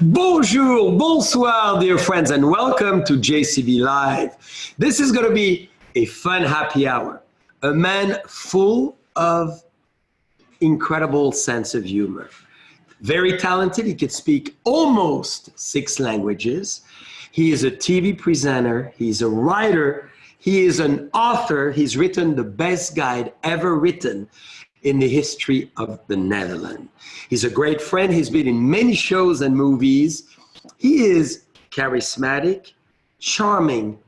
Bonjour, bonsoir, dear friends, and welcome to JCB Live. This is going to be a fun happy hour. A man full of incredible sense of humor. Very talented. He could speak almost 6 languages. He is a TV presenter. He's a writer. He is an author. He's written the best guide ever written in the history of the Netherlands. He's a great friend. He's been in many shows and movies. He is charismatic, charming,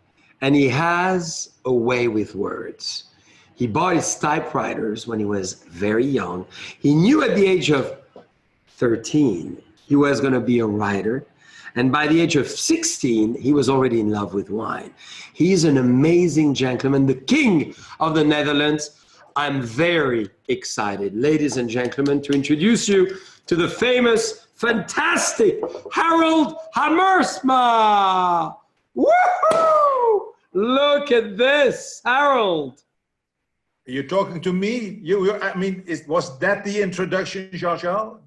and he has a way with words. He bought his typewriters when he was very young. He knew at the age of 13 he was going to be a writer. And by the age of 16, he was already in love with wine. He's an amazing gentleman, the king of the Netherlands. I'm very excited, ladies and gentlemen, to introduce you to the famous, fantastic Harold Hamersma. Woohoo! Look at this, Harold. You're talking to me? I mean, was that the introduction, Jean-Charles?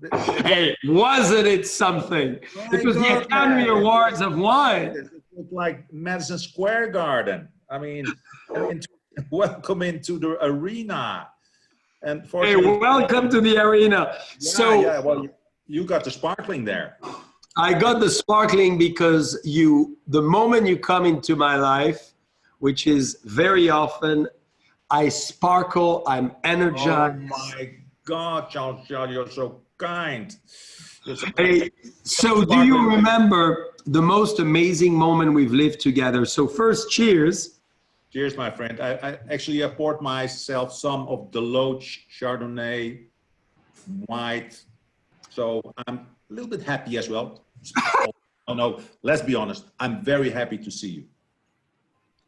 Hey, wasn't it something? It was the Academy Awards of wine. It looked like Madison Square Garden. I mean, welcome into the arena. And hey, welcome to the arena. Yeah, well, you got the sparkling there. I got the sparkling because the moment you come into my life, which is very often, I sparkle, I'm energized. Oh my God, Jean-Charles, you're so kind. Hey, so do you remember the most amazing moment we've lived together? So first, cheers. Cheers, my friend. I actually poured myself some of DeLoach Chardonnay white. So I'm a little bit happy as well. Oh no, let's be honest. I'm very happy to see you.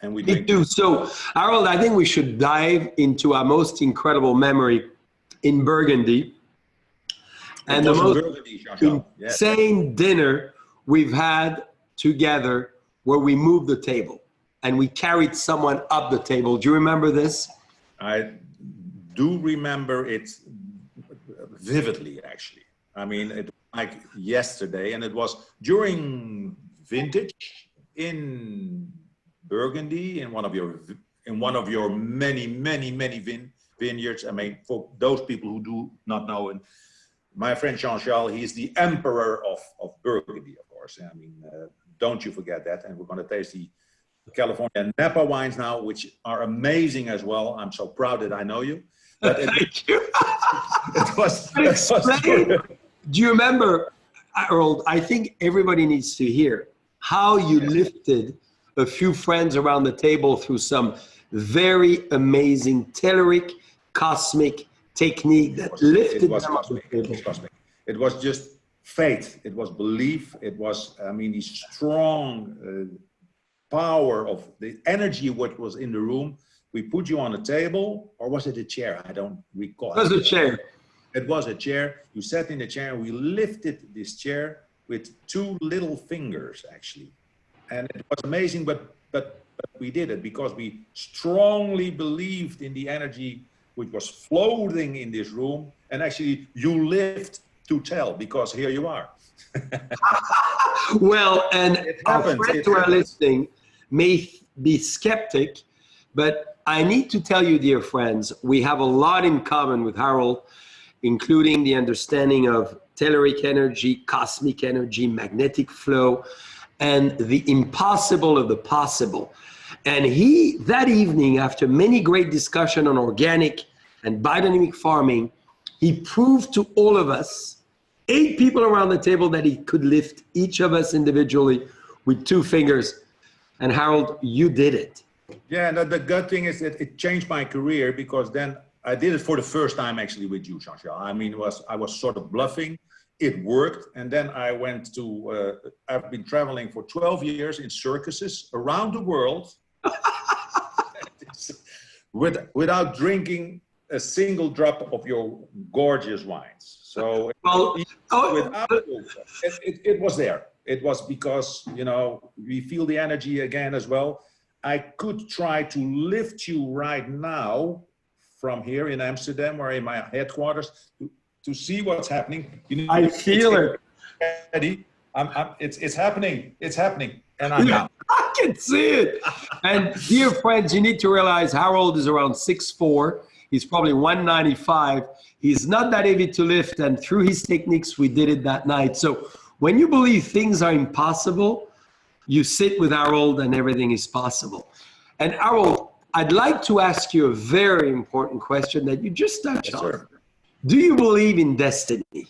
And we do. So, Harold, I think we should dive into our most incredible memory in Burgundy. And the most insane dinner we've had together where we moved the table and we carried someone up the table. Do you remember this? I do remember it vividly, actually. I mean, it was like yesterday, and it was during vintage in Burgundy, in one of your many vineyards. I mean, for those people who do not know, and my friend Jean-Charles, he is the emperor of Burgundy, of course. I mean, don't you forget that. And we're going to taste the California Napa wines now, which are amazing as well. I'm so proud that I know you. But Thank you. it Do you remember, Harold? I think everybody needs to hear how you lifted a few friends around the table through some very amazing telluric, cosmic technique that lifted them up the table. It was cosmic. It was just faith. It was belief. It was, I mean, the strong power of the energy what was in the room. We put you on a table, or was it a chair? I don't recall. It was a chair. It was a chair. You sat in the chair, and we lifted this chair with 2 little fingers, actually. And it was amazing, but we did it because we strongly believed in the energy which was floating in this room. And actually, you lived to tell, because here you are. Well, and our friends who are listening may be skeptic, but I need to tell you, dear friends, we have a lot in common with Harold, including the understanding of telluric energy, cosmic energy, magnetic flow, and the impossible of the possible. And he, that evening, after many great discussion on organic and biodynamic farming, he proved to all of us, 8 people around the table, that he could lift each of us individually with 2 fingers. And Harold, you did it. Yeah, and the good thing is that it changed my career, because then I did it for the first time actually with you, Jean-Charles. I mean, I was sort of bluffing. It worked, and then I went to, I've been traveling for 12 years in circuses around the world without drinking a single drop of your gorgeous wines. So it was there. It was because, you know, we feel the energy again as well. I could try to lift you right now from here in Amsterdam or in my headquarters to see what's happening. You know, I feel it. Ready, It's happening. It's happening. And I'm Yeah, down. I can see it. And dear friends, you need to realize Harold is around 6'4". He's probably 195. He's not that heavy to lift, and through his techniques, we did it that night. So when you believe things are impossible, you sit with Harold and everything is possible. And Harold, I'd like to ask you a very important question that you just touched Yes, on. sir. Do you believe in destiny?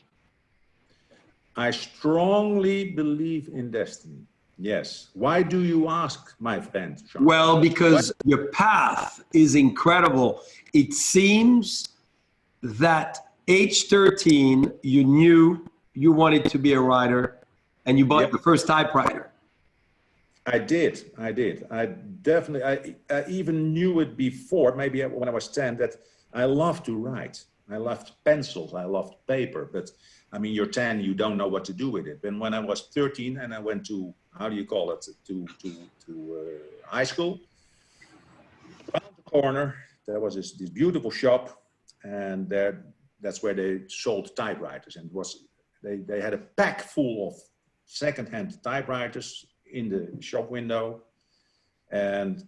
I strongly believe in destiny. Yes. Why do you ask, my friend, Sean? Well, because your path is incredible. It seems that age 13, you knew you wanted to be a writer and you bought Yep. the first typewriter. I did. I definitely, I even knew it before, maybe when I was 10, that I loved to write. I loved pencils, I loved paper, but I mean, you're 10, you don't know what to do with it. And when I was 13 and I went to, how do you call it, to high school, around the corner, there was this beautiful shop, and that's where they sold typewriters. And it was, they had a pack full of secondhand typewriters in the shop window, and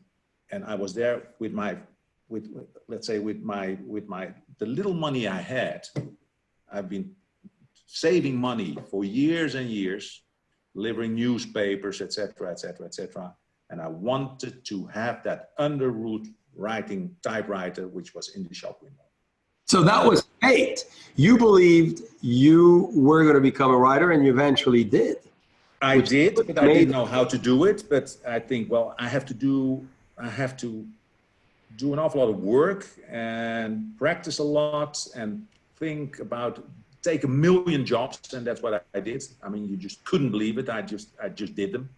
I was there with my, let's say with the little money I had. I've been saving money for years and years, delivering newspapers, etc., etc., etc. And I wanted to have that underwood writing typewriter, which was in the shop window. So that was fate. You believed you were going to become a writer, and you eventually did. I did, but I didn't know how to do it. But I think, well, I have to do an awful lot of work and practice a lot and think about, take a million jobs, and that's what I did. I mean, you just couldn't believe it. I just did them.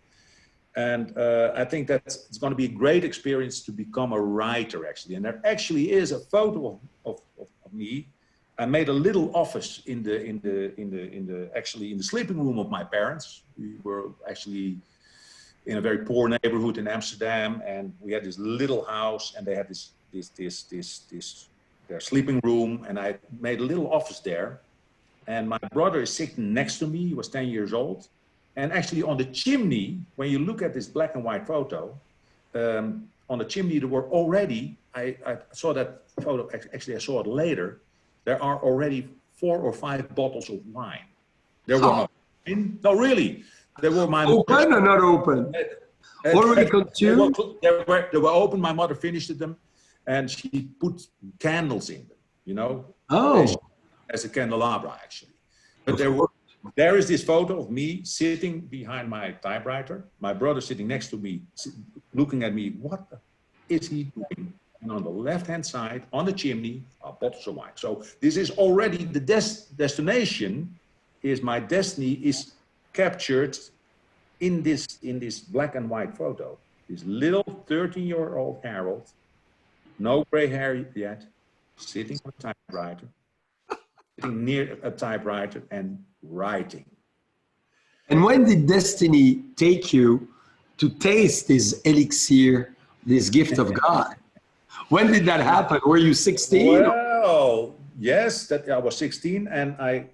And I think that it's going to be a great experience to become a writer, actually. And there actually is a photo of me. I made a little office in the sleeping room of my parents. We were actually in a very poor neighborhood in Amsterdam, and we had this little house, and they had their sleeping room, and I made a little office there. And my brother is sitting next to me. He was 10 years old. And actually on the chimney, when you look at this black and white photo, on the chimney there were already, I saw that photo, actually I saw it later, there are already 4 or 5 bottles of wine. There were not, no really, there were my open or not open? Already consumed? They were open, my mother finished them, and she put candles in them, you know? Oh. As a candelabra, actually. But there is this photo of me sitting behind my typewriter, my brother sitting next to me, looking at me, what is he doing? And on the left-hand side, on the chimney, are bottles of wine. So this is already the destination, is my destiny is captured in this black and white photo. This little 13-year-old Harold, no gray hair yet, sitting on a typewriter, sitting near a typewriter and writing. And when did destiny take you to taste this elixir, this gift of God? When did that happen? Were you 16? Well, yes, that I was 16, and I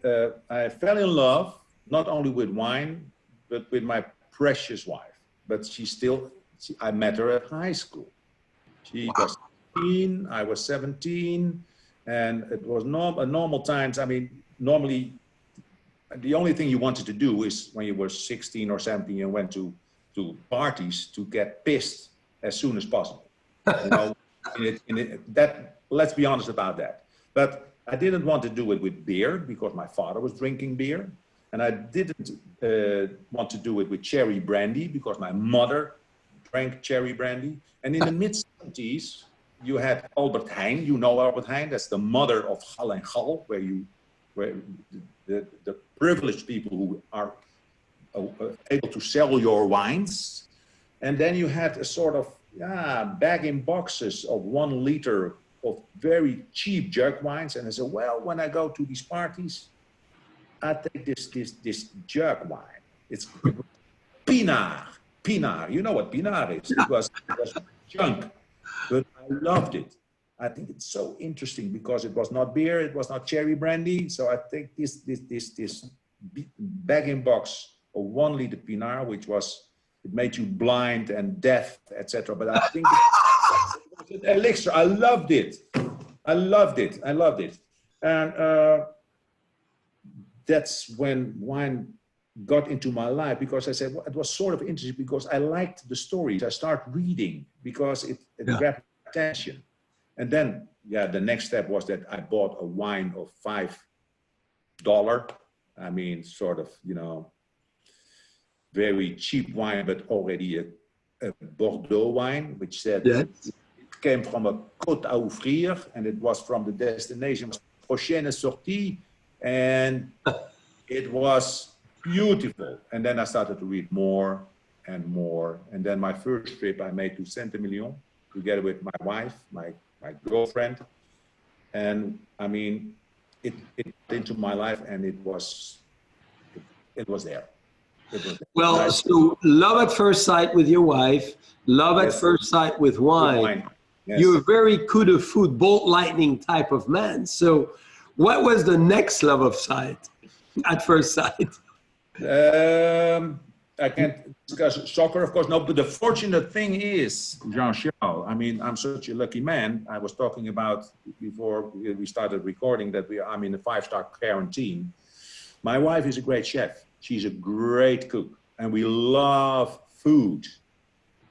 fell in love not only with wine, but with my precious wife. But I met her at high school. She was 16, I was 17, and it was normal times. I mean, normally, the only thing you wanted to do is when you were 16 or 17 and went to parties to get pissed as soon as possible. You know, let's be honest about that. But I didn't want to do it with beer because my father was drinking beer. And I didn't want to do it with cherry brandy because my mother drank cherry brandy. And in the mid-70s, you had Albert Heijn. You know Albert Heijn, that's the mother of Gal en Gal, where the privileged people who are able to sell your wines. And then you had a sort of bag in boxes of 1 liter of very cheap jug wines. And I said, well, when I go to these parties, I take this jug wine. It's Pinot. You know what Pinot is? It was junk, but I loved it. I think it's so interesting because it was not beer, it was not cherry brandy. So I take this bag in box a 1 liter Pinot, which was, it made you blind and deaf, etc. But I think it was an elixir. I loved it. I loved it. I loved it. And that's when wine got into my life, because I said, well, it was sort of interesting because I liked the stories. I started reading because it grabbed my attention. And then, the next step was that I bought a wine of $5. I mean, sort of, very cheap wine, but already a Bordeaux wine, which said it came from a Côte à Ouvrir, and it was from the destination Prochaine Sortie, and it was beautiful. And then I started to read more and more. And then my first trip I made to Saint-Emilion together with my wife, my girlfriend. And I mean, it into my life, and it was there. Well, so love at first sight with your wife, love at first sight with wine. Yes. You're a very coup de foot, bolt lightning type of man. So what was the next love of sight at first sight? I can't discuss soccer, of course, no, but the fortunate thing is, Jean-Charles, I mean, I'm such a lucky man. I was talking about before we started recording that I'm in a 5-star quarantine. My wife is a great chef. She's a great cook, and we love food.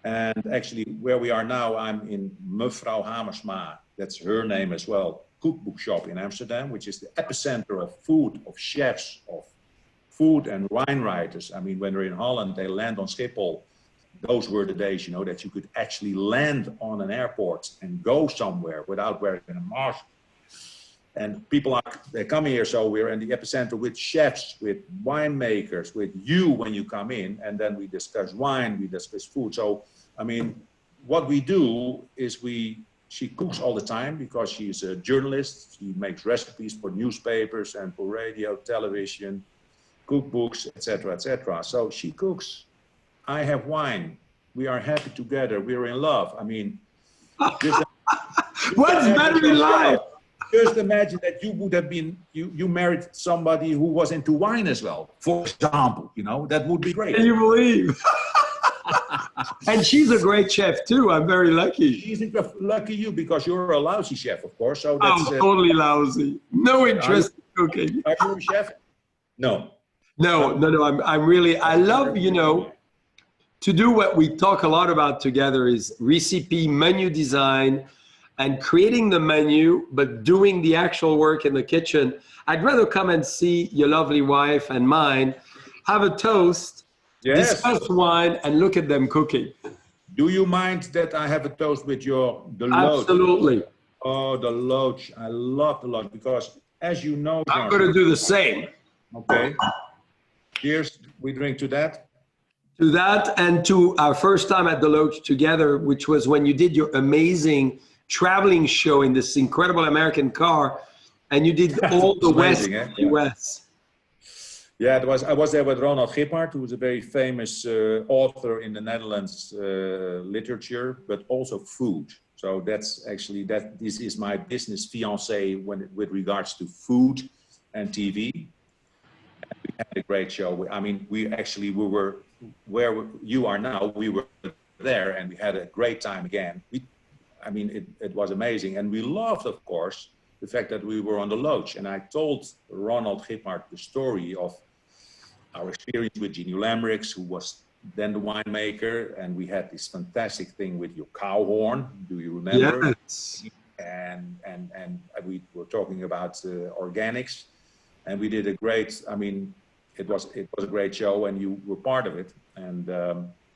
And actually, where we are now, I'm in Mevrouw Hamersma, that's her name as well, cookbook shop in Amsterdam, which is the epicenter of food, of chefs, of food and wine writers. I mean, when they're in Holland, they land on Schiphol. Those were the days, that you could actually land on an airport and go somewhere without wearing a mask. And people they come here, so we're in the epicenter with chefs, with winemakers, with you when you come in, and then we discuss wine, we discuss food. So, I mean, what we do is she cooks all the time because she's a journalist. She makes recipes for newspapers and for radio, television, cookbooks, etc., etc. So she cooks. I have wine. We are happy together. We're in love. I mean, what's better in life? Just imagine that you would have been, you married somebody who was into wine as well, for example, that would be great. Can you believe? And she's a great chef too. I'm very lucky. She's lucky you, because you're a lousy chef, of course. So that's totally lousy. No interest in cooking. Are you a chef? No. No. I'm really, I love, to do what we talk a lot about together is recipe, menu design, and creating the menu, but doing the actual work in the kitchen. I'd rather come and see your lovely wife and mine, have a toast, discuss wine, and look at them cooking. Do you mind that I have a toast with your DeLoach? Absolutely. Oh, DeLoach. I love DeLoach because, as you know, I'm going to do the same. Okay. Cheers. We drink to that. To that, and to our first time at DeLoach together, which was when you did your amazing traveling show in this incredible American car, and you did all the West US. Yeah, I was there with Ronald Gippard, who is a very famous author in the Netherlands literature, but also food. So that's actually, this is my business fiancé with regards to food and TV. And we had a great show. I mean, we were where you are now, we were there, and we had a great time again. It was amazing. And we loved, of course, the fact that we were on the Loch. And I told Ronald Gippard the story of our experience with Genie Lambrix, who was then the winemaker. And we had this fantastic thing with your cow horn. Do you remember? Yes. And we were talking about organics. And we did a great, it was a great show, and you were part of it. And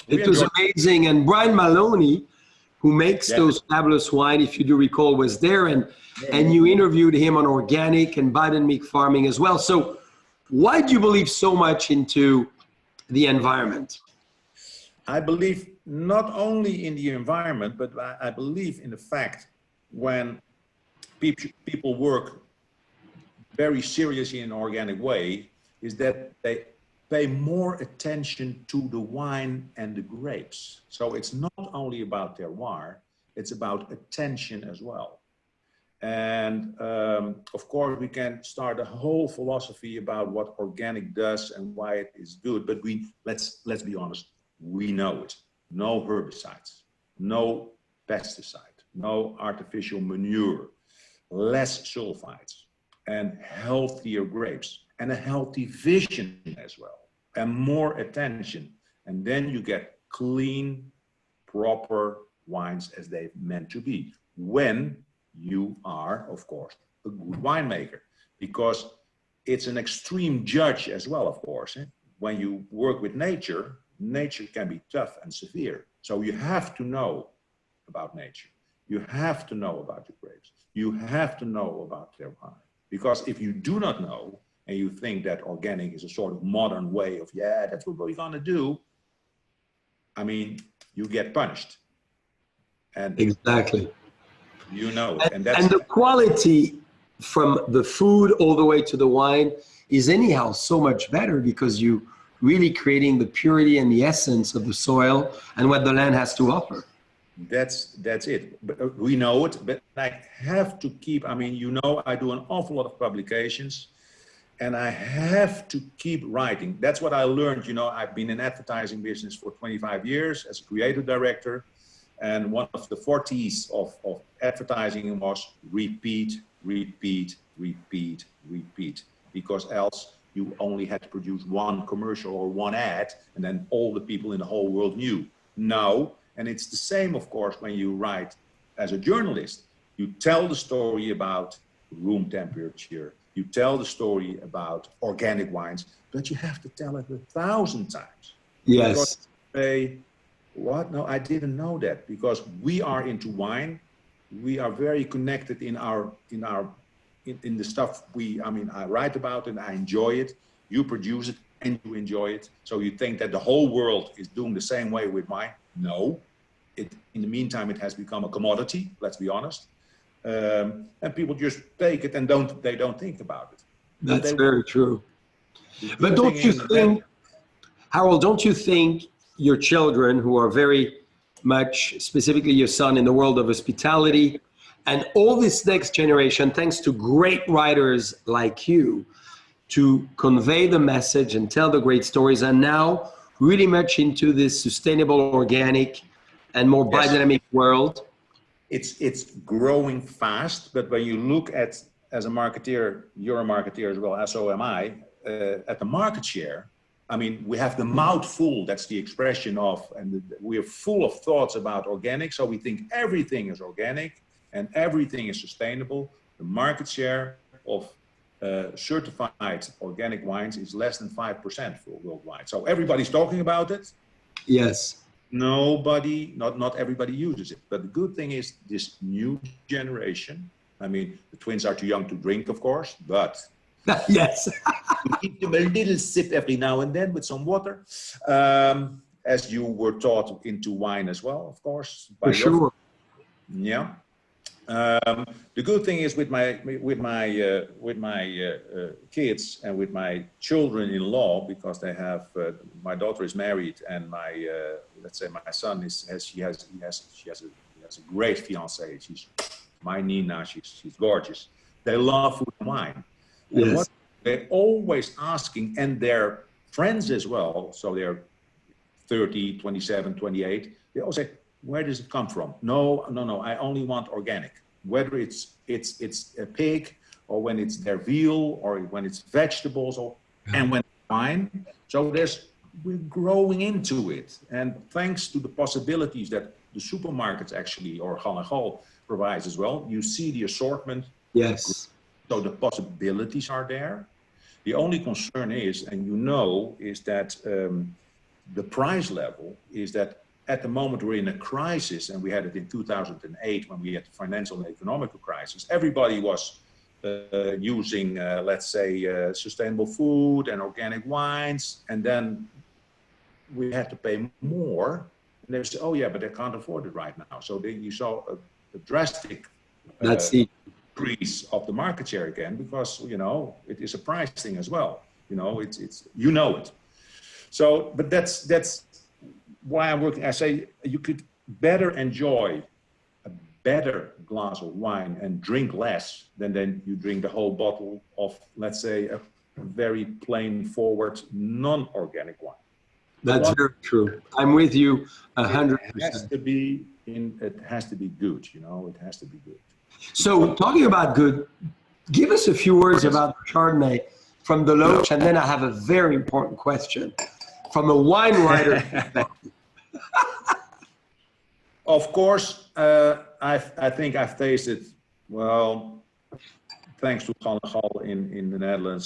it was amazing. And Brian Maloney, who makes those fabulous wine, if you do recall, was there, and you interviewed him on organic and biodynamic farming as well. So why do you believe so much into the environment? I believe not only in the environment, but I believe in the fact when people work very seriously in an organic way, is that they pay more attention to the wine and the grapes. So it's not only about terroir, it's about attention as well. And of course, we can start a whole philosophy about what organic does and why it is good. But let's be honest, we know it. No herbicides, no pesticide, no artificial manure, less sulfites, and healthier grapes, and a healthy vision as well, and more attention. And then you get clean, proper wines as they're meant to be, when you are, of course, a good winemaker, because it's an extreme judge as well, of course. When you work with nature, nature can be tough and severe. So you have to know about nature. You have to know about the grapes. You have to know about their wine. Because if you do not know, and you think that organic is a sort of modern way of, yeah, that's what we're gonna do, I mean, you get punished. And Exactly. you know it. And the quality from the food all the way to the wine is anyhow so much better, because you really creating the purity and the essence of the soil and what the land has to offer. That's it. But we know it, but I have to keep, I mean, you know, I do an awful lot of publications, and I have to keep writing. That's what I learned. You know, I've been in advertising business for 25 years as a creative director. And one of the fortes of advertising was repeat, repeat, repeat, repeat, because else you only had to produce one commercial or one ad, and then all the people in the whole world knew. No, and it's the same, of course, when you write as a journalist. You tell the story about room temperature, you tell the story about organic wines, but you have to tell it 1,000 times. Yes. Because what? No, I didn't know that, because we are into wine. We are very connected in the stuff I write about, and I enjoy it. You produce it and you enjoy it. So you think that the whole world is doing the same way with wine? No. In the meantime, it has become a commodity, let's be honest. And people just take it and they don't think about it. That's very true. But don't you think, Harold, don't you think your children, who are very much, specifically your son, in the world of hospitality, and all this next generation, thanks to great writers like you, to convey the message and tell the great stories, and now really much into this sustainable, organic, and more biodynamic world? It's growing fast, but when you look at, as a marketeer, you're a marketeer as well, as so am I, at the market share, I mean, we have the mouth full, that's the expression of, and we are full of thoughts about organic, so we think everything is organic and everything is sustainable. The market share of certified organic wines is less than 5% worldwide. So everybody's talking about it. Yes. Nobody, not everybody uses it. But the good thing is this new generation, I mean, the twins are too young to drink, of course, but yes. you give them a little sip every now and then with some water, as you were taught into wine as well, of course. For sure. Yeah. The good thing is with my kids and with my children-in-law, because they have my daughter is married, and my let's say my son has a great fiancée. She's my Nina. She's gorgeous. They love food and wine. And yes. what they're always asking, and their friends as well, so they're 30, 27, 28, they all say, where does it come from? No, I only want organic. Whether it's a pig, or when it's their veal, or when it's vegetables, and when it's wine. So we're growing into it. And thanks to the possibilities that the supermarkets actually, or Gal provides as well, you see the assortment. Yes. So the possibilities are there. The only concern is, and is that the price level is that at the moment we're in a crisis, and we had it in 2008 when we had the financial and economic crisis. Everybody was using, let's say, sustainable food and organic wines, and then we had to pay more. And they said, oh yeah, but they can't afford it right now. So you saw a drastic increase of the market share again, because it is a price thing as well. It. So, but that's why I'm working. I say you could better enjoy a better glass of wine and drink less than you drink the whole bottle of, let's say, a very plain forward non-organic wine. That's very true. I'm with you 100%. It has to be good, you know, it has to be good. So talking about good, give us a few words about Chardonnay from DeLoach, and then I have a very important question from a wine writer. Of course, I think I've tasted, well, thanks to Handelsblad in the Netherlands,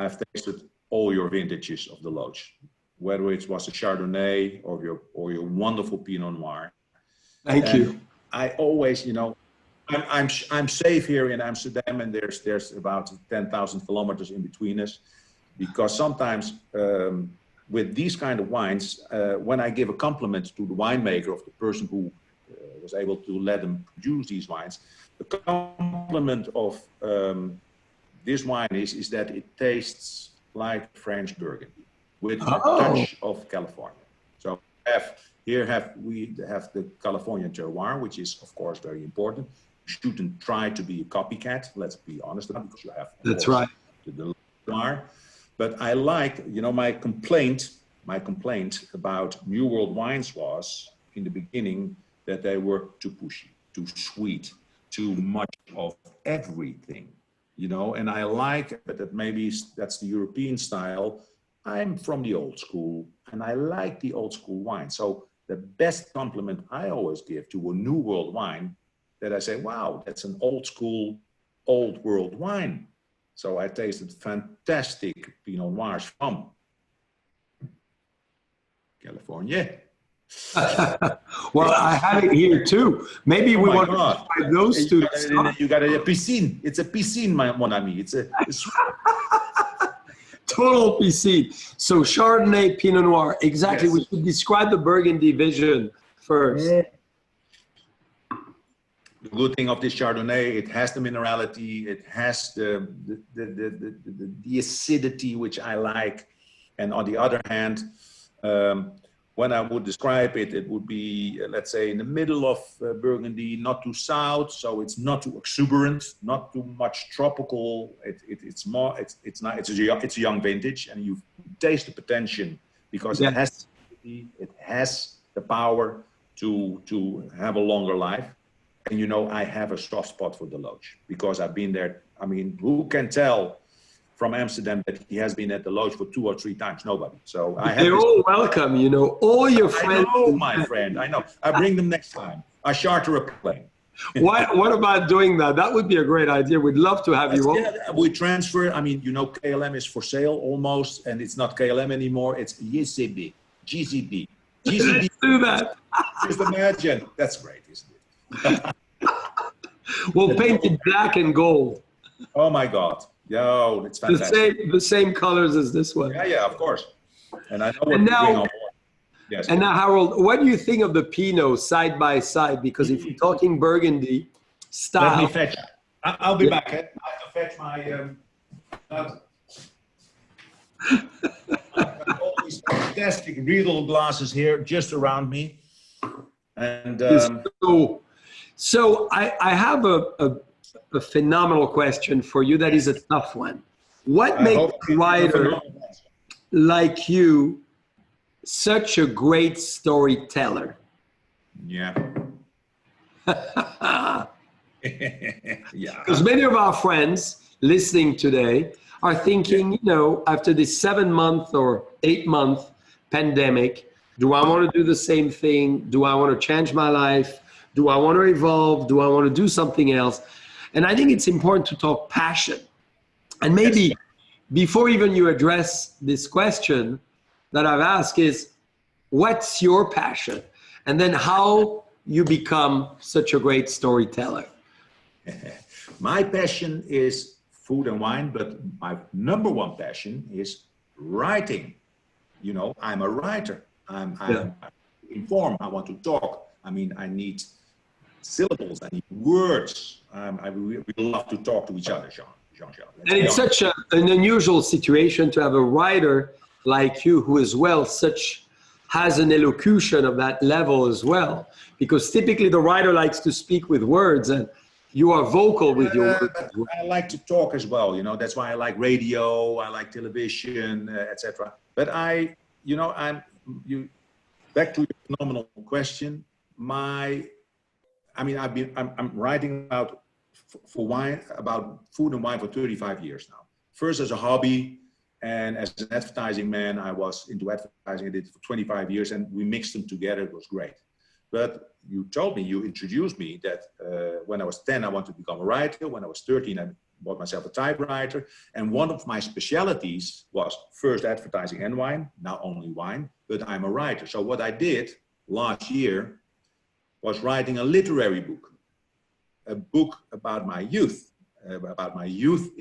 I've tasted all your vintages of DeLoach, whether it was a Chardonnay or your wonderful Pinot Noir. Thank you. I always, you know, I'm safe here in Amsterdam, and there's about 10,000 kilometers in between us, because sometimes with these kind of wines, when I give a compliment to the winemaker of the person who was able to let them produce these wines, the compliment of this wine is that it tastes like French Burgundy with a touch of California. So we have the Californian terroir, which is of course very important. You shouldn't try to be a copycat. Let's be honest about it, because you have that's right. The Noir. But I like, you know, my complaint about New World wines was in the beginning that they were too pushy, too sweet, too much of everything, you know. And I like, but that maybe that's the European style. I'm from the old school, and I like the old school wine. So the best compliment I always give to a New World wine, that I say, wow, that's an old school, old world wine. So I tasted fantastic Pinot Noirs from California. Well, I have it here too. Maybe we want to try those two. You got a piscine. It's a piscine, mon ami. It's total piscine. So Chardonnay, Pinot Noir. Exactly. Yes. We should describe the Burgundy vision first. The good thing of this Chardonnay, it has the minerality, it has the acidity, which I like. And on the other hand, when I would describe it, it would be, let's say, in the middle of Burgundy, not too south, so it's not too exuberant, not too much tropical. It's a young vintage, and you taste the potential, because it has the power to have a longer life. And you know, I have a soft spot for DeLoach, because I've been there. I mean, who can tell from Amsterdam that he has been at DeLoach for 2 or 3 times? Nobody. So they're all welcome, you know, all your friends. I know, my friend, I know. I bring them next time. I charter a plane. What about doing that? That would be a great idea. We'd love to have you on. Yeah, we transfer. I mean, you know, KLM is for sale almost, and it's not KLM anymore. It's JCB, GCB. Let's do that. Just imagine. That's great, isn't it? We'll paint it black and gold. Oh my God. Yo, it's fantastic. The same colors as this one. Yeah, of course. And I know what to bring on board. Yes. And now, Harold, what do you think of the Pinot side by side? Because if you're talking Burgundy style. Let me fetch. I'll be back. I have to fetch my. I've got all these fantastic Riedel glasses here just around me. And so I have a phenomenal question for you that is a tough one. What makes a writer like you such a great storyteller? Yeah. Yeah. Because many of our friends listening today are thinking, you know, after this 7-month or 8-month pandemic, do I want to do the same thing? Do I want to change my life? Do I want to evolve? Do I want to do something else? And I think it's important to talk passion. And maybe before even you address this question that I've asked is, what's your passion? And then how you become such a great storyteller? My passion is food and wine, but my number one passion is writing. You know, I'm a writer. I'm informed. I want to talk. I mean, I need syllables. I need words. We love to talk to each other, Jean-Charles. And it's such an unusual situation to have a writer like you who as well has an elocution of that level as well, because typically the writer likes to speak with words, and you are vocal with your words. I like to talk as well, you know, that's why I like radio, I like television, etc. But back to your phenomenal question. I'm writing about food and wine for 35 years now. First as a hobby, and as an advertising man, I was into advertising. I did it for 25 years, and we mixed them together. It was great. But you introduced me that when I was 10, I wanted to become a writer. When I was 13, I bought myself a typewriter. And one of my specialities was first advertising and wine, now only wine, but I'm a writer. So what I did last year was writing a literary book, a book about my youth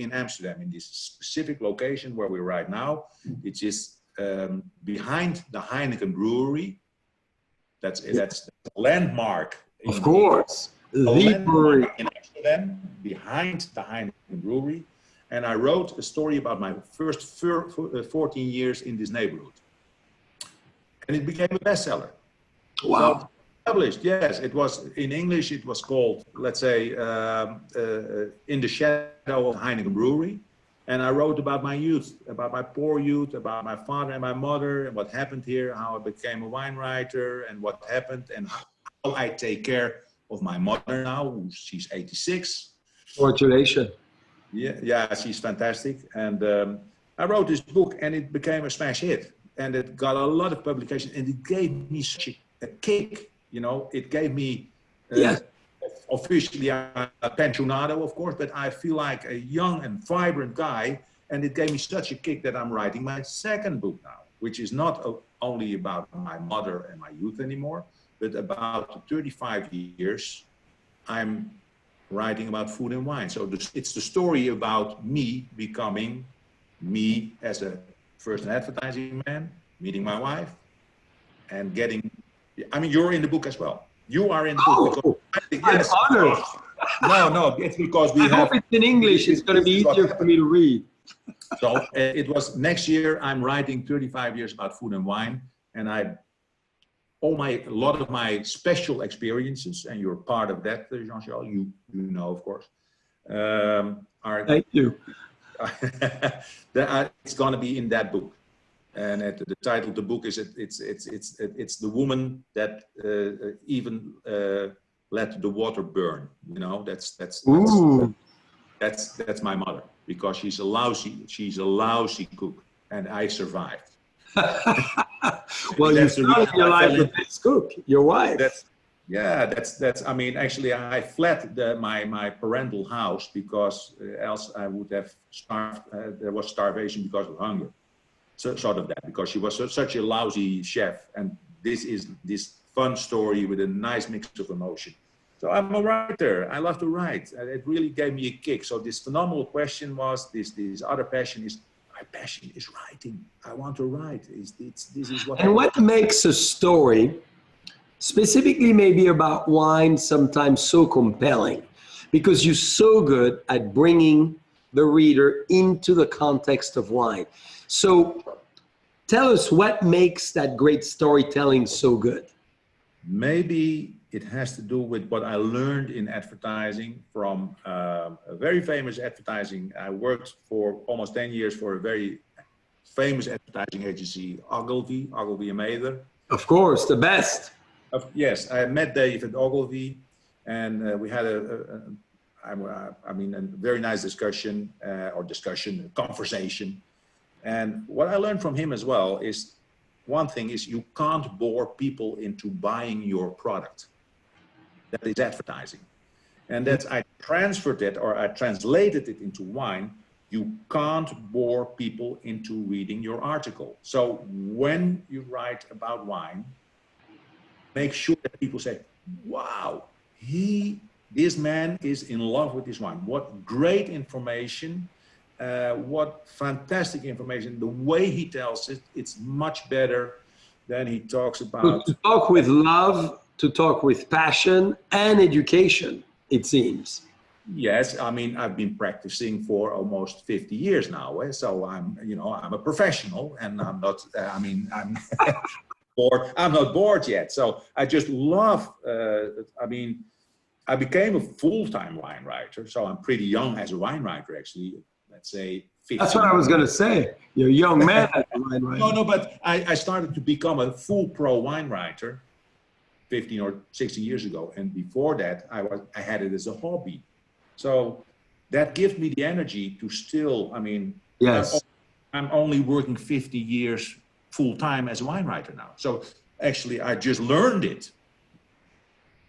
in Amsterdam, in this specific location where we're right now. It is behind the Heineken brewery. That's a landmark. Of course, the brewery in Amsterdam, behind the Heineken brewery. And I wrote a story about my first 14 years in this neighborhood. And it became a bestseller. Wow. So, published, yes. It was in English. It was called, let's say, In the Shadow of Heineken Brewery. And I wrote about my youth, about my poor youth, about my father and my mother, and what happened here, how I became a wine writer, and what happened, and how I take care of my mother now. She's 86. Congratulations. Yeah, she's fantastic. And I wrote this book, and it became a smash hit. And it got a lot of publication, and it gave me such a kick. You know, it gave me, officially a pensionado, of course, but I feel like a young and vibrant guy. And it gave me such a kick that I'm writing my second book now, which is not only about my mother and my youth anymore, but about 35 years, I'm writing about food and wine. So it's the story about me becoming me as a first an advertising man, meeting my wife, and getting, I mean, you're in the book as well. You are in the book. Because, yes, I'm honored. No, it's because we I hope it's in English. It's going to be easier for me to read. So it was next year. I'm writing 35 years about food and wine, and a lot of my special experiences, and you're part of that, Jean-Charles. You know, of course. Thank you. It's going to be in that book. And the title of the book is it's the woman that even let the water burn. You know, that's my mother, because she's a lousy cook, and I survived. Well, you started your life with this cook, your wife. That's. I mean, actually, I fled my parental house because else I would have starved. There was starvation because of hunger. So, sort of that, because she was such a lousy chef, and this is this fun story with a nice mix of emotion. So I'm a writer. I love to write. It really gave me a kick. So this phenomenal question was this other passion is, my passion is writing. I want to write. This is what. And what makes a story, specifically maybe about wine, sometimes so compelling? Because you're so good at bringing the reader into the context of wine. So tell us what makes that great storytelling so good. Maybe it has to do with what I learned in advertising from a very famous advertising. I worked for almost 10 years for a very famous advertising agency, Ogilvy and Mather. Of course, the best. Yes, I met David Ogilvy, and we had a very nice conversation. And what I learned from him as well is, one thing is, you can't bore people into buying your product. That is advertising. And that's, I transferred it, or I translated it into wine. You can't bore people into reading your article. So when you write about wine, make sure that people say, wow, this man is in love with this wine. What great information. What fantastic information. The way he tells it, it's much better than he talks about. To talk with love, to talk with passion and education, it seems. Yes, I mean, I've been practicing for almost 50 years now. So I'm a professional, and I'm not, I'm bored. I'm not bored yet. So I just love, I mean, I became a full-time wine writer. So I'm pretty young as a wine writer, actually. Let's say 15. That's what I was going to say. You're a young man as a wine writer. No, but I started to become a full pro wine writer 15 or 16 years ago. And before that, I had it as a hobby. So that gives me the energy to still, I mean, yes. I'm only working 50 years full-time as a wine writer now. So actually, I just learned it.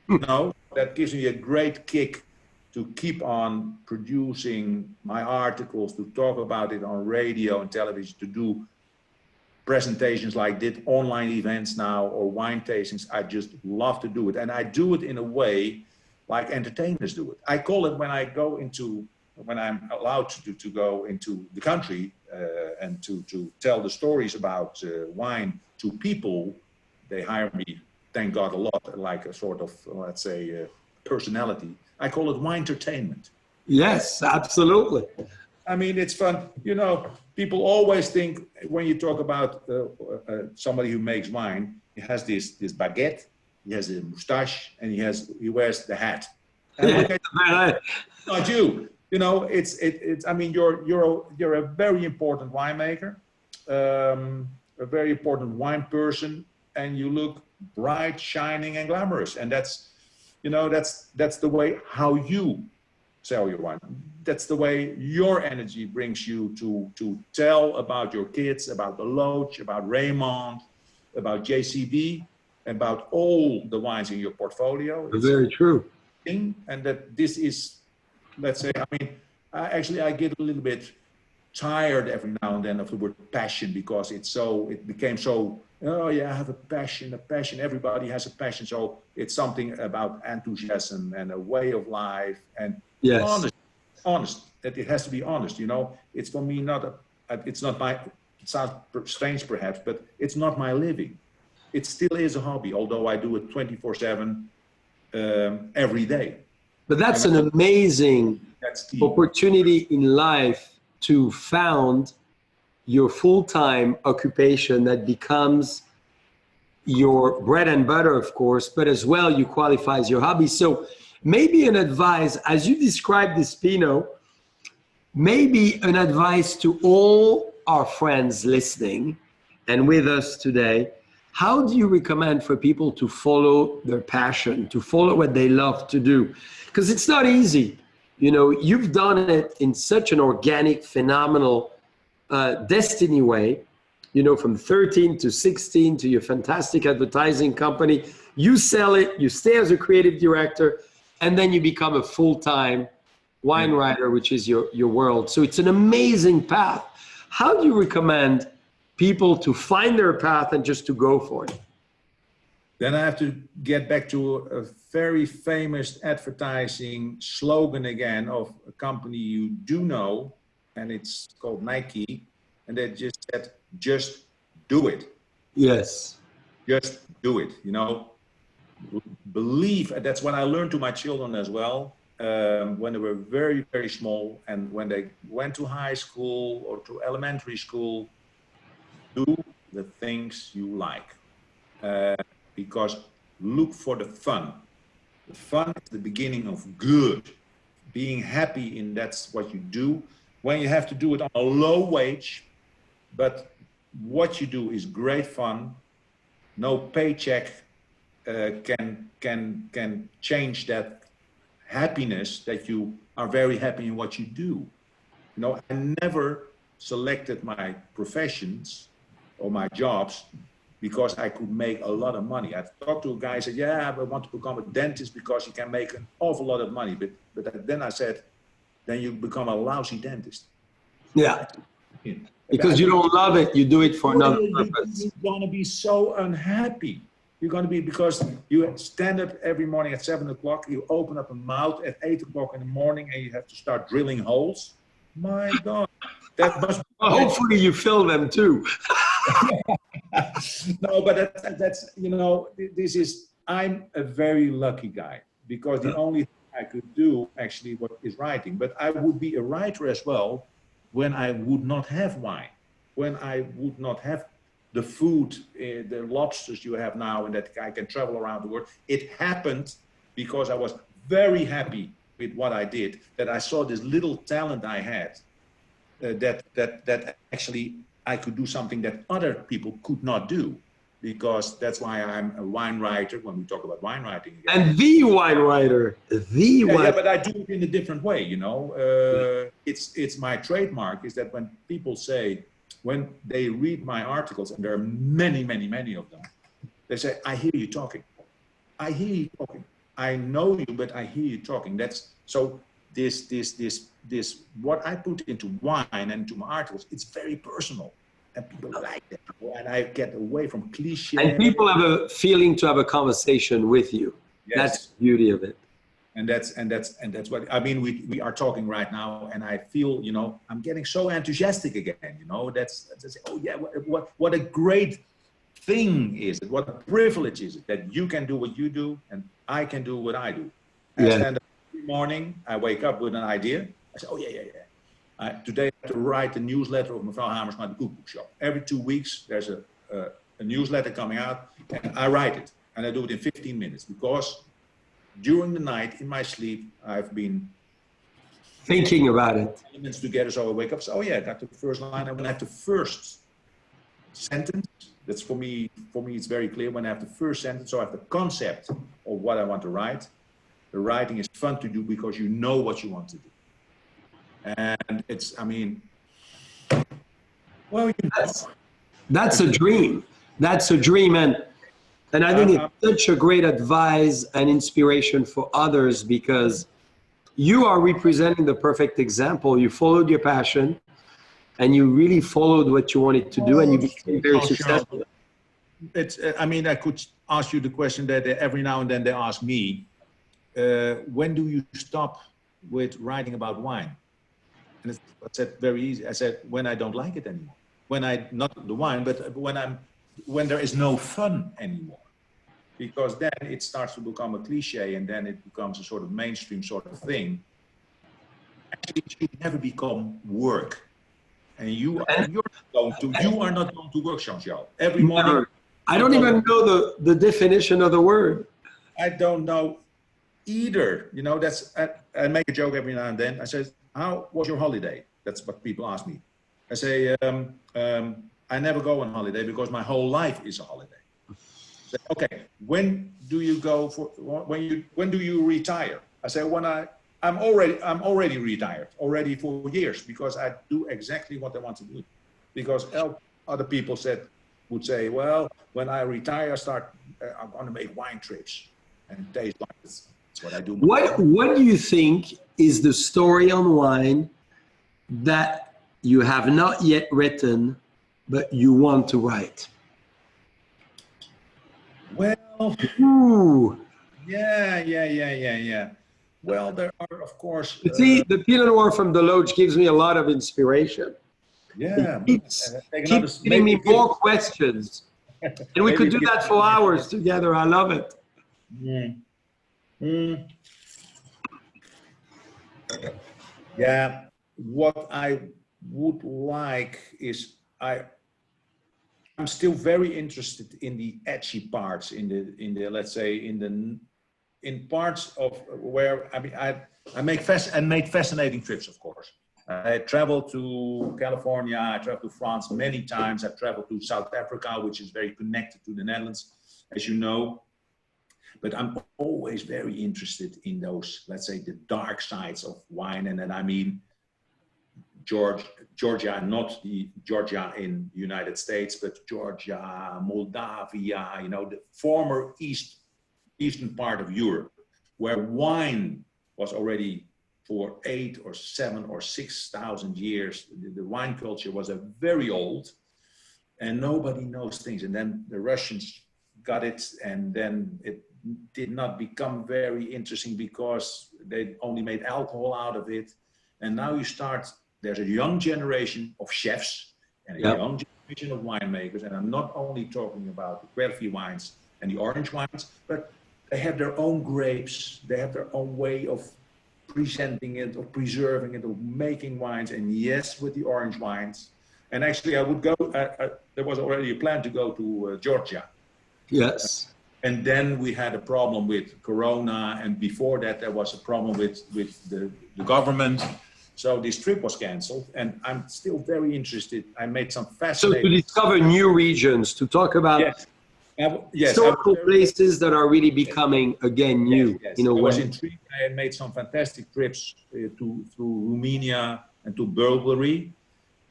You know, that gives me a great kick to keep on producing my articles, to talk about it on radio and television, to do presentations like this, online events now, or wine tastings. I just love to do it. And I do it in a way like entertainers do it. I call it when I'm allowed to go into the country and to tell the stories about wine to people, they hire me, thank God, a lot, like a sort of, let's say, personality. I call it wine entertainment. Yes, absolutely. I mean, it's fun. You know, people always think when you talk about somebody who makes wine, he has this baguette, he has a mustache, and he wears the hat. And Yeah. not you. You know, it's. I mean, you're a very important winemaker, a very important wine person, and you look bright, shining, and glamorous. And that's, you know, that's the way how you sell your wine. That's the way your energy brings you to tell about your kids, about DeLoach, about Raymond, about JCB, about all the wines in your portfolio. It's very true. And that this is, let's say, I mean, I get a little bit tired every now and then of the word passion, because it became so, oh yeah, I have a passion. Everybody has a passion. So it's something about enthusiasm and a way of life, and yes. honest, that it has to be honest, you know. It's for me it sounds strange perhaps, but it's not my living. It still is a hobby, although I do it 24/7 every day. But that's an amazing opportunity in life to found your full-time occupation that becomes your bread and butter, of course, but as well you qualify as your hobby. So maybe an advice, as you described this Pinot, maybe an advice to all our friends listening and with us today. How do you recommend for people to follow their passion, to follow what they love to do? Because it's not easy. You know, you've done it in such an organic, phenomenal destiny way, you know, from 13 to 16 to your fantastic advertising company. You sell it, you stay as a creative director, and then you become a full-time wine writer, which is your world. So it's an amazing path. How do you recommend people to find their path and just to go for it? Then I have to get back to a very famous advertising slogan again of a company you do know, and it's called Nike, and they just said, just do it. Yes. Just do it, you know. Believe, and that's what I learned to my children as well, when they were very, very small, and when they went to high school or to elementary school. Do the things you like, because look for the fun. The fun is the beginning of good. Being happy in that's what you do. When you have to do it on a low wage, but what you do is great fun. No paycheck can change that happiness that you are very happy in what you do. You know, I never selected my professions or my jobs because I could make a lot of money. I've talked to a guy who said, yeah, I want to become a dentist because you can make an awful lot of money. But then I said, then you become a lousy dentist. Yeah. Because you don't love it, you do it for another purpose. You're gonna be so unhappy. You're gonna be, because you stand up every morning at 7 o'clock, you open up a mouth at 8 o'clock in the morning and you have to start drilling holes. My God. That must be hopefully you fill them too. No, but that's, you know, I'm a very lucky guy, because the only thing I could do actually what is writing, but I would be a writer as well when I would not have wine, when I would not have the food, the lobsters you have now, and that I can travel around the world. It happened because I was very happy with what I did, that I saw this little talent I had, that actually I could do something that other people could not do, because that's why I'm a wine writer, when we talk about wine writing. Again. And the wine writer, Yeah, but I do it in a different way, you know. It's my trademark, is that when people say, when they read my articles, and there are many, many, many of them, they say, I hear you talking. I hear you talking. I know you, but I hear you talking. That's so this what I put into wine and into my articles, it's very personal. And people like that. And I get away from cliche. And people have a feeling to have a conversation with you. Yes. That's the beauty of it. And that's what I mean. We are talking right now, and I feel, you know, I'm getting so enthusiastic again. You know, that's oh yeah, what a great thing is it? What a privilege is it that you can do what you do and I can do what I do. And Yeah. every morning I wake up with an idea. I say, oh yeah. Today I have to write the newsletter of Mevrouw Hamersma, the cookbook shop. Every 2 weeks there's a newsletter coming out, and I write it, and I do it in 15 minutes, because during the night in my sleep I've been Thinking about it. elements together. So I wake up, so oh yeah, I got the first line. And when I have the first sentence, that's for me it's very clear. When I have the first sentence, so I have the concept of what I want to write. The writing is fun to do because you know what you want to do. And it's, I mean, well, you know. That's a dream. That's a dream. And I think it's such a great advice and inspiration for others, because you are representing the perfect example. You followed your passion, and you really followed what you wanted to do, and you became very successful. It's, I mean, I could ask you the question that every now and then they ask me, when do you stop with writing about wine? And I said, very easy. I said, when I don't like it anymore. When I, not the wine, but when there is no fun anymore. Because then it starts to become a cliche, and then it becomes a sort of mainstream sort of thing. Actually, it should never become work. And you are not going to work, Jean-Charles. Every morning. I don't even know the definition of the word. I don't know either. You know, that's, I make a joke every now and then. I say, how was your holiday? That's what people ask me. I say, I never go on holiday because my whole life is a holiday. Say, okay, when do you go for, when do you retire? I say, when I'm already retired, already for years, because I do exactly what I want to do. Because other people would say, well, when I retire, I'm going to make wine trips and taste wine. That's what I do. What do you think is the story on wine that you have not yet written, but you want to write? Well, Ooh. yeah. Well, there are, of course. See, the Pinot Noir from DeLoach gives me a lot of inspiration. Yeah. It keeps giving me more questions. And we could do that for hours together. I love it. Yeah. What I would like is, I'm still very interested in the edgy parts, in the let's say in parts of where, I mean, I made fascinating trips, of course. I traveled to California, I traveled to France many times. I've traveled to South Africa, which is very connected to the Netherlands, as you know. But I'm always very interested in those, let's say, the dark sides of wine. And then I mean Georgia, not the Georgia in the United States, but Georgia, Moldavia, you know, the former eastern part of Europe, where wine was already for 8 or 7 or 6,000 years. The wine culture was a very old, and nobody knows things. And then the Russians got it, and then it did not become very interesting because they only made alcohol out of it. And now there's a young generation of chefs and a young generation of winemakers. And I'm not only talking about the Quercy wines and the orange wines, but they have their own grapes. They have their own way of presenting it, of preserving it, of making wines. And yes, with the orange wines. And actually I would go, there was already a plan to go to Georgia. Yes. And then we had a problem with Corona, and before that there was a problem with the government. So this trip was canceled, and I'm still very interested. I made some fascinating... So to discover new regions, to talk about yes. historical places that are really becoming, again, new in a way. I was intrigued. I had made some fantastic trips through Romania and to Bulgaria.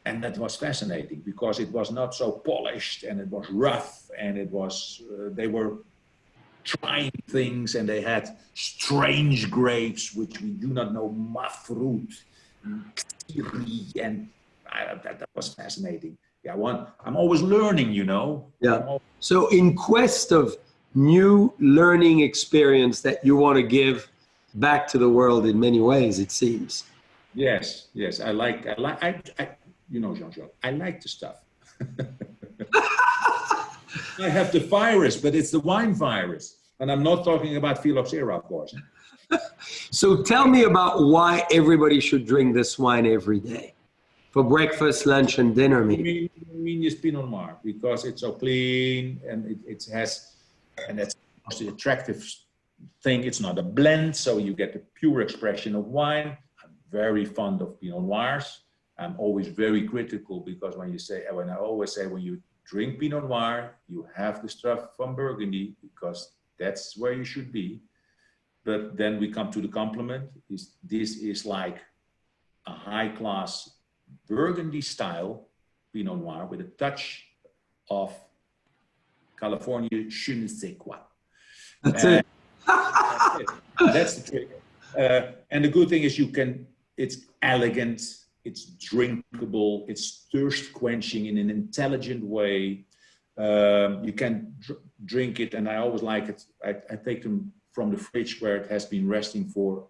And that was fascinating because it was not so polished, and it was rough, and it was, they were trying things, and they had strange grapes, which we do not know, Mafrut, and that was fascinating. Yeah, I'm always learning, you know. Yeah. So in quest of new learning experience that you want to give back to the world in many ways, it seems. Yes, you know, Jean-Jacques, I like the stuff. I have the virus, but it's the wine virus. And I'm not talking about phylloxera, of course. So tell me about why everybody should drink this wine every day. For breakfast, lunch, and dinner, maybe. I mean, it's Pinot Noir, because it's so clean, and it has, and that's the most attractive thing. It's not a blend, so you get the pure expression of wine. I'm very fond of Pinot Noirs. I'm always very critical, because when I always say, when you drink Pinot Noir, you have the stuff from Burgundy, because that's where you should be. But then we come to the compliment. This is like a high-class Burgundy style Pinot Noir with a touch of California je ne sais quoi. That's it. That's the trick. And the good thing is it's elegant, it's drinkable, it's thirst quenching in an intelligent way. You can drink it, and I always like it. I take them from the fridge where it has been resting for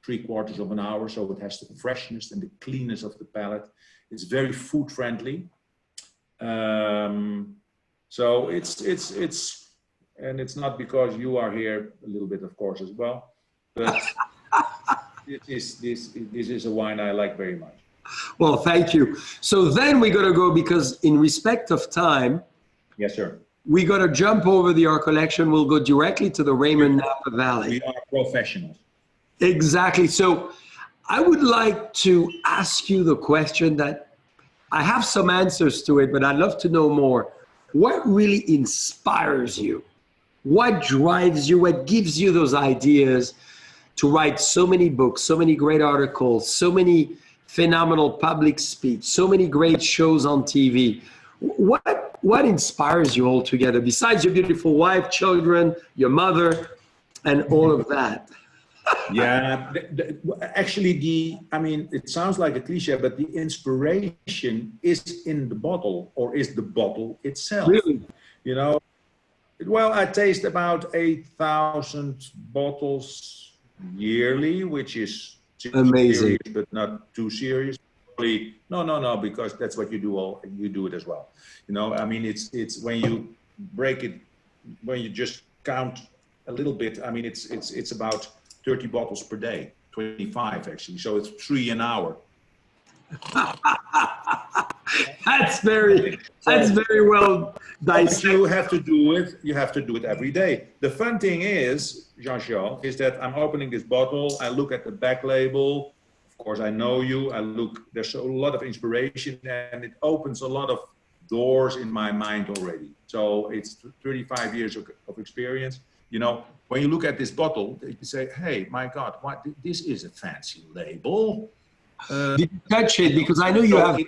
3/4 of an hour, so it has the freshness and the cleanness of the palate. It's very food friendly. So and it's not because you are here a little bit, of course, as well, but this is a wine I like very much. Well, thank you. So then we got to go, because in respect of time, yes, sir, we got to jump over the art collection. We'll go directly to the Raymond Napa Valley. We are professionals. Exactly. So I would like to ask you the question that I have some answers to it, but I'd love to know more. What really inspires you? What drives you? What gives you those ideas to write so many books, so many great articles, so many phenomenal public speech, so many great shows on TV? What inspires you altogether, besides your beautiful wife, children, your mother, and all of that? Yeah, actually, I mean, it sounds like a cliche, but the inspiration is in the bottle, or is the bottle itself. Really? You know, well, I taste about 8,000 bottles yearly, which is amazing, serious, but not too serious. No, because that's what you do. You do it as well. You know, I mean, it's when you break it, when you just count a little bit. I mean, it's about 30 bottles per day, 25 actually. So it's 3 an hour. That's very well diced. You have to do it. You have to do it every day. The fun thing is, Jean-Jacques, is that I'm opening this bottle. I look at the back label. Of course, I know you. I look. There's a lot of inspiration, and it opens a lot of doors in my mind already. So it's 35 years of experience. You know, when you look at this bottle, you say, "Hey, my God, what? This is a fancy label." Did you touch it? Because I know you have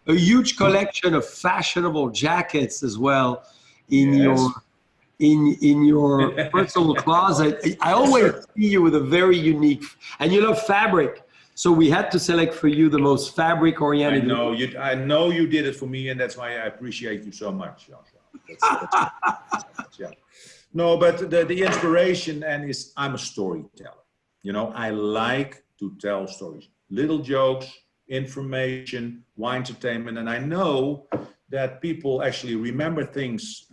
a huge collection of fashionable jackets as well in your personal closet. I always see you with a very unique, and you love fabric. So we had to select for you the most fabric-oriented. I know you did it for me, and that's why I appreciate you so much. Yeah. No, but the inspiration I'm a storyteller. You know, I like to tell stories. Little jokes, information, wine entertainment, and I know that people actually remember things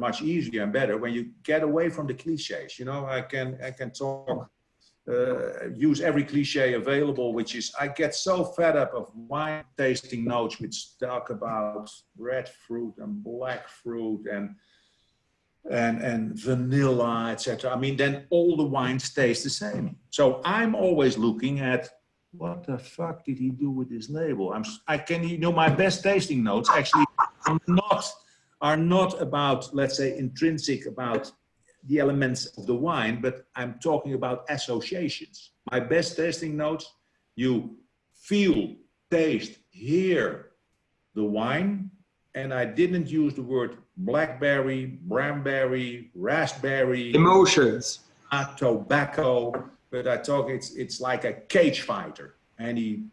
much easier and better when you get away from the cliches. You know, I can talk use every cliche available, which is, I get so fed up of wine tasting notes which talk about red fruit and black fruit and vanilla, etc. I mean, then all the wines taste the same. So I'm always looking at, what the fuck did he do with this label? My best tasting notes actually are not about, let's say, intrinsic about the elements of the wine, but I'm talking about associations. My best tasting notes, you feel, taste, hear the wine, and I didn't use the word blackberry, cranberry, raspberry, Emotions. tobacco, but I talk it's like a cage fighter, and he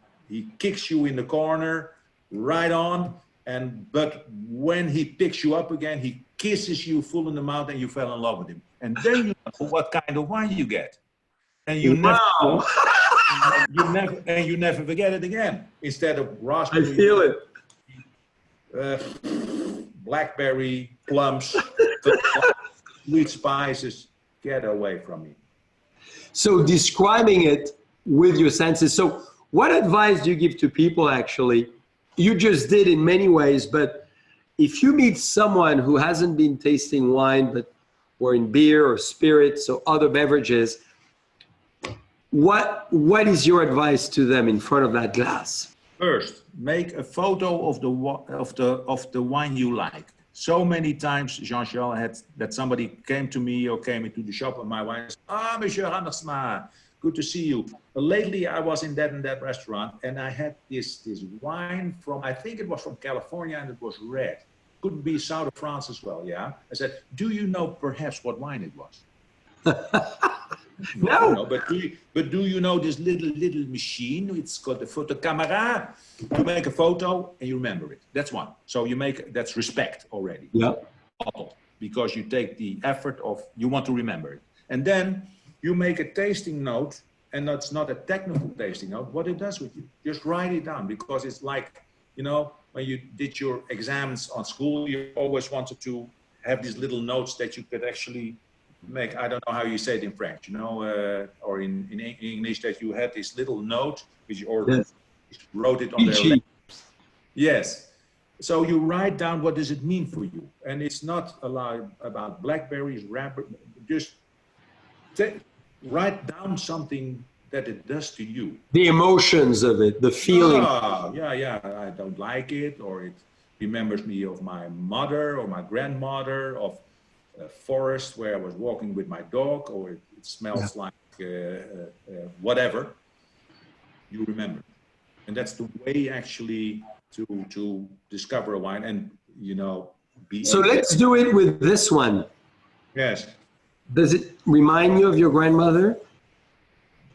kicks you in the corner, right on, but when he picks you up again, he kisses you full in the mouth, and you fell in love with him. And then you know what kind of wine you get. And you never forget it again. Instead of raspberry, I feel it. Blackberry, plums, sweet spices, get away from me. So describing it with your senses. So what advice do you give to people actually? You just did in many ways, but if you meet someone who hasn't been tasting wine, but or in beer or spirits or other beverages, what is your advice to them in front of that glass? First, make a photo of the wine you like. So many times, Jean-Charles, had that somebody came to me or came into the shop of my wine. Monsieur Hamersma, good to see you. Lately, I was in that and that restaurant, and I had this wine from, I think it was from California, and it was red. Could be south of France as well, yeah. I said, do you know perhaps what wine it was? No. But do you know this little machine? It's called the photo camera. You make a photo and you remember it. That's one. So that's respect already. Yeah. Because you take the effort of, you want to remember it. And then you make a tasting note, and that's not a technical tasting note, what it does with you. Just write it down, because it's like, when you did your exams on school, you always wanted to have these little notes that you could actually make. I don't know how you say it in French, or in English, that you had this little note, which you wrote it on their. Yes. So you write down, what does it mean for you? And it's not about blackberries, just write down something that it does to you. The emotions of it, the feeling. Yeah, I don't like it, or it remembers me of my mother or my grandmother, of a forest where I was walking with my dog, or it smells like whatever. You remember. And that's the way actually to discover a wine and, So let's do it with this one. Yes. Does it remind you of your grandmother?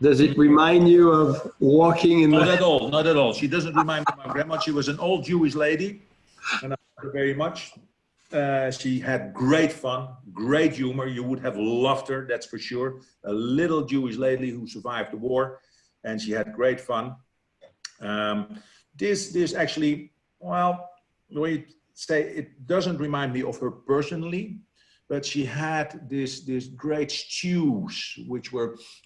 Does it remind you of walking in Not at all. She doesn't remind me of my grandma. She was an old Jewish lady, and I love her very much. She had great fun, great humor. You would have loved her, that's for sure. A little Jewish lady who survived the war, and she had great fun. This actually, well, the way you say, it doesn't remind me of her personally, but she had this great stews,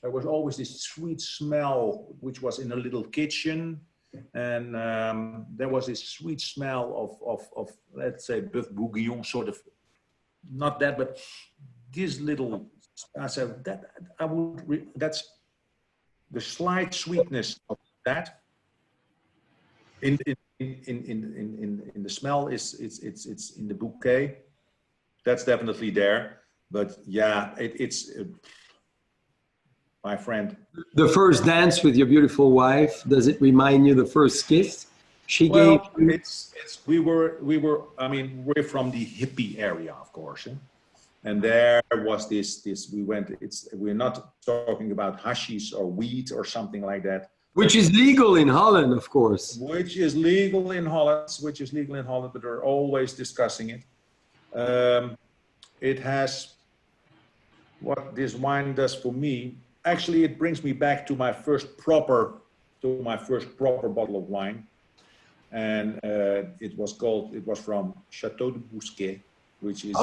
there was always this sweet smell, which was in a little kitchen. And there was this sweet smell of let's say, boeuf bourguignon, sort of, not that, but this little, I said, that's the slight sweetness of that. In the smell, it's in the bouquet. That's definitely there, but yeah, it's my friend. The first dance with your beautiful wife, does it remind you the first kiss she gave you? We were, I mean, we're from the hippie area, of course. And there was we're not talking about hashish or weed or something like that. Which is legal in Holland, of course. Which is legal in Holland, but they're always discussing it. It has, what this wine does for me, actually it brings me back to my first proper bottle of wine. And it was from Chateau de Bousquet, which is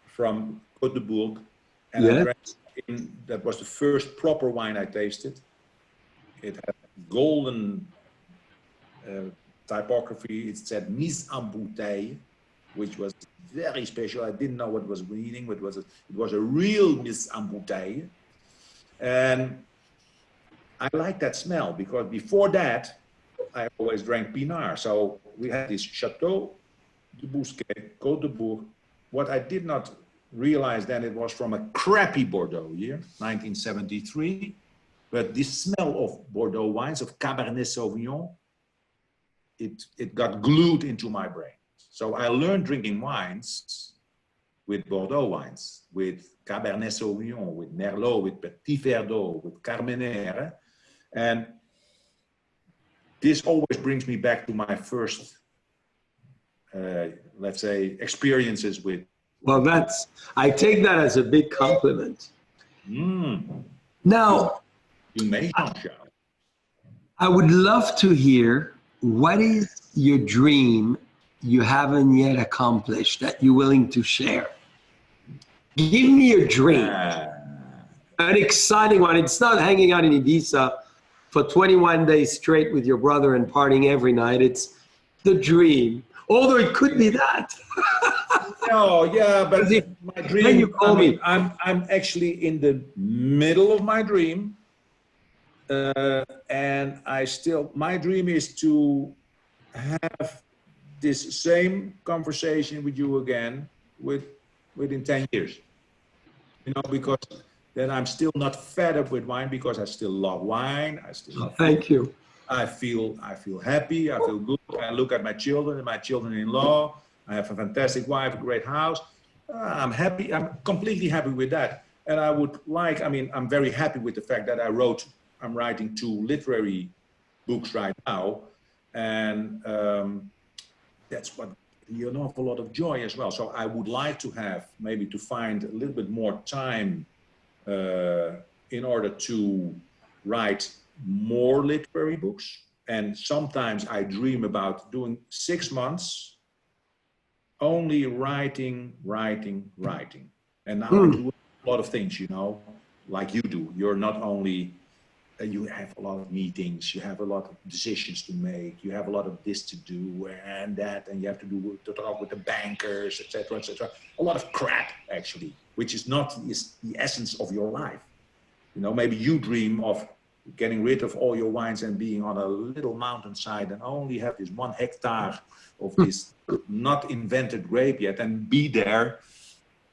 from Côte de Bourg. And Yeah. I drank that was the first proper wine I tasted. It had golden typography. It said mise en bouteille, which was very special. I didn't know what it was meaning, but it was a real mise en bouteille. And I like that smell because before that, I always drank Pinot. So we had this Chateau de Bousquet, Côte de Bourg. What I did not realize then, it was from a crappy Bordeaux year, 1973. But this smell of Bordeaux wines, of Cabernet Sauvignon, it got glued into my brain. So I learned drinking wines with Bordeaux wines, with Cabernet Sauvignon, with Merlot, with Petit Verdot, with Carmenère. And this always brings me back to my first, let's say, experiences with. Well, I take that as a big compliment. Now, you may, Jean-Charles. I would love to hear, what is your dream you haven't yet accomplished that you're willing to share? Give me your dream. An exciting one. It's not hanging out in Ibiza for 21 days straight with your brother and partying every night. It's the dream. Although it could be that. No, yeah, but my dream. Then you call me. I'm actually in the middle of my dream, and my dream is to have this same conversation with you again within 10 years. You know, because then I'm still not fed up with wine, because I still love wine. I still love Thank you. I feel happy. I feel good. I look at my children and my children-in-law. I have a fantastic wife, a great house. I'm happy. I'm completely happy with that. And I would like, I'm very happy with the fact that I'm writing 2 literary books right now. And that's what gives me an awful lot of joy as well. So I would like to find a little bit more time in order to write more literary books. And sometimes I dream about doing 6 months only writing. And now I do a lot of things, you know, like you do. You're not only, you have a lot of meetings, you have a lot of decisions to make, you have a lot of this to do and that, and you have to talk with the bankers, etc., etc. A lot of crap, actually, which is not the essence of your life. You know, maybe you dream of getting rid of all your wines and being on a little mountainside and only have this 1 hectare of this not invented grape yet, and be there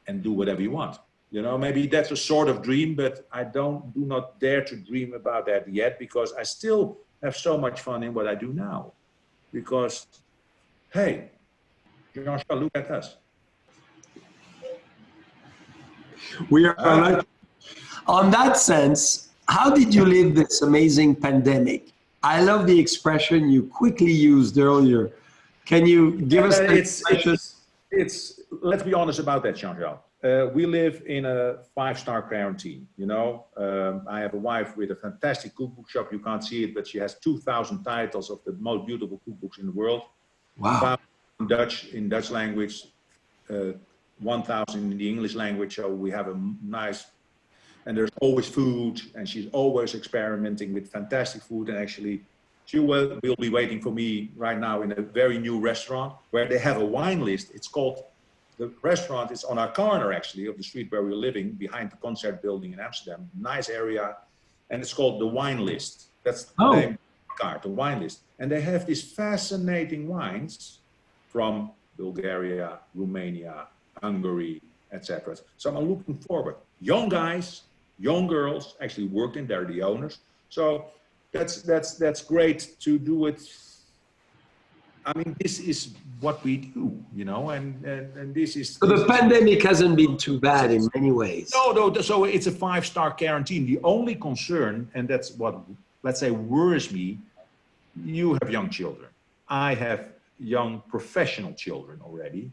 and do whatever you want. You know, maybe that's a sort of dream, but I do not dare to dream about that yet, because I still have so much fun in what I do now. Because, hey, Jean-Charles, look at us. We are on that sense. How did you live this amazing pandemic? I love the expression you quickly used earlier. Can you give us an expression? Let's be honest about that, Jean-Charles. We live in a 5-star quarantine, you know. I have a wife with a fantastic cookbook shop. You can't see it, but she has 2,000 titles of the most beautiful cookbooks in the world. Wow. In Dutch language, 1,000 in the English language. So we have a nice, and there's always food, and she's always experimenting with fantastic food. And actually, she will be waiting for me right now in a very new restaurant where they have a wine list. It's called, the restaurant is on our corner, actually, of the street where we're living, behind the concert building in Amsterdam. Nice area. And it's called the Wine List. That's the name of the card, the Wine List. And they have these fascinating wines from Bulgaria, Romania, Hungary, etc. So I'm looking forward. Young guys, young girls actually worked in there, the owners. So that's great to do it. I mean, this is what we do, you know, and this is. So the pandemic hasn't been too bad in many ways. No, so it's a 5-star quarantine. The only concern, and that's what, let's say, worries me, you have young children. I have young professional children already.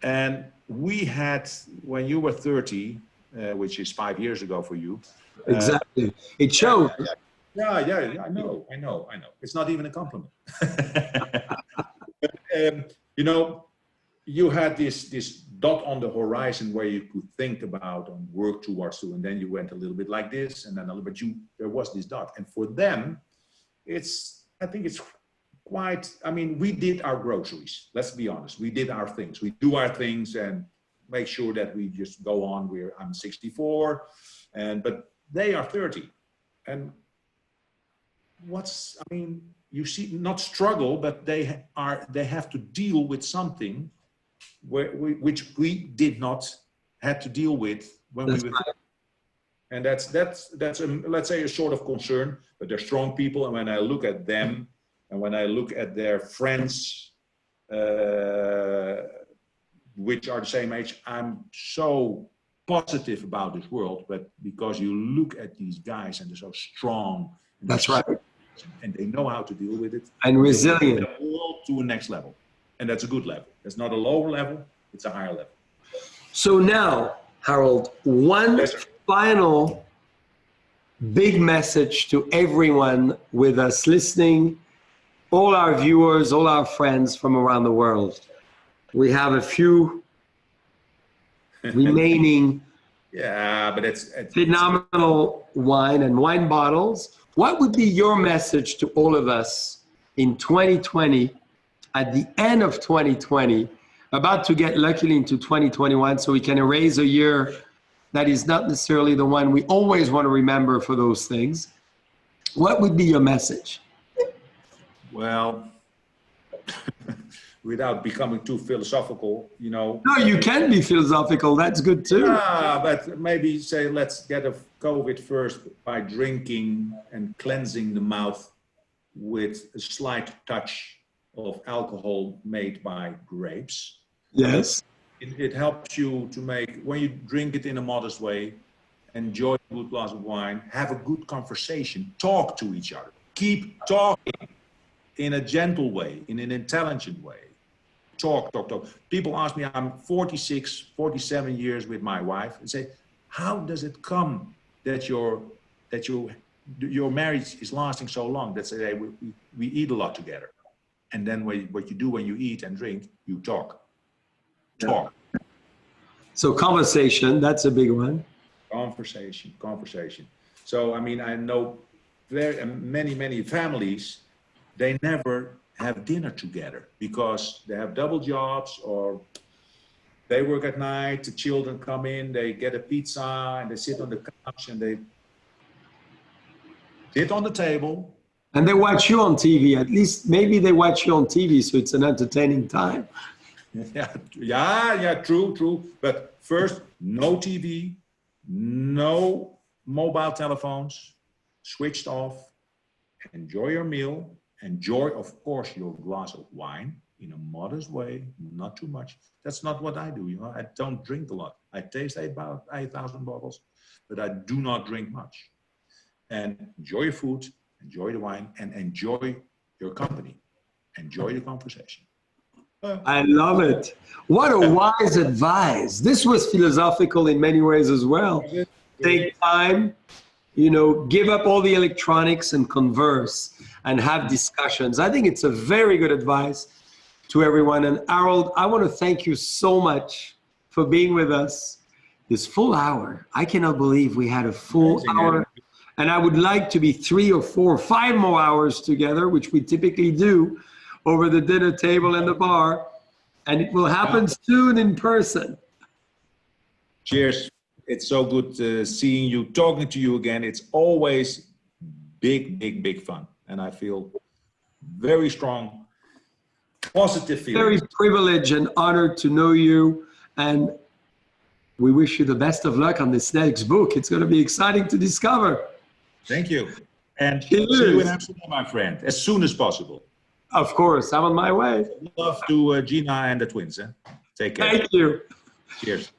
And we had, when you were 30, which is 5 years ago for you. Exactly. It showed. Yeah, I know. It's not even a compliment. You know, you had this dot on the horizon where you could think about and work towards to, and then you went a little bit like this, and then a little bit, there was this dot. And for them, I think it's quite, I mean, we did our groceries, let's be honest. We did our things. We do our things and make sure that we just go on. I'm 64, but they are 30. And you see, not struggle, but they have to deal with something which we did not have to deal with when we were. Right. And that's let's say a sort of concern, but they're strong people. And when I look at them and when I look at their friends, which are the same age, I'm so positive about this world. But because you look at these guys and they're so strong. That's right. And they know how to deal with it. And resilient. The world to a next level. And that's a good level. It's not a lower level, it's a higher level. So now, Harold, one final big message to everyone with us listening, all our viewers, all our friends from around the world. We have a few remaining but it's phenomenal wine and wine bottles. What would be your message to all of us in 2020, at the end of 2020, about to get luckily into 2021 so we can erase a year that is not necessarily the one we always want to remember for those things? What would be your message? Well, without becoming too philosophical, No, you can be philosophical. That's good too. But maybe say, let's get a COVID first by drinking and cleansing the mouth with a slight touch of alcohol made by grapes. Yes. It helps you to make, when you drink it in a modest way, enjoy a good glass of wine, have a good conversation, talk to each other, keep talking in a gentle way, in an intelligent way. Talk. People ask me, I'm 46, 47 years with my wife, and say, how does it come that your marriage is lasting so long? That say we eat a lot together. And then what you do when you eat and drink, you talk. Talk. So conversation, that's a big one. Conversation. So, I mean, I know many families, they never have dinner together because they have double jobs or they work at night, the children come in, they get a pizza and they sit on the couch and they sit on the table. And they watch you on TV. At least maybe they watch you on TV, so it's an entertaining time. Yeah, true. But first, no TV, no mobile telephones, switched off. Enjoy your meal. Enjoy, of course, your glass of wine in a modest way, not too much. That's not what I do. I don't drink a lot. I taste about 8,000 bottles, but I do not drink much. And enjoy your food, enjoy the wine, and enjoy your company. Enjoy the conversation. I love it. What a wise advice. This was philosophical in many ways as well. Take time, give up all the electronics and converse and have discussions. I think it's a very good advice to everyone. And Harold, I want to thank you so much for being with us this full hour. I cannot believe we had a full hour. And I would like to be 3 or 4 or 5 more hours together, which we typically do over the dinner table and the bar. And it will happen soon in person. Cheers. It's so good seeing you, talking to you again. It's always big fun. And I feel very strong, positive feelings. Very privileged and honored to know you. And we wish you the best of luck on this next book. It's going to be exciting to discover. Thank you. And see you in Amsterdam, my friend, as soon as possible. Of course, I'm on my way. Love to Gina and the twins. Take care. Thank you. Cheers.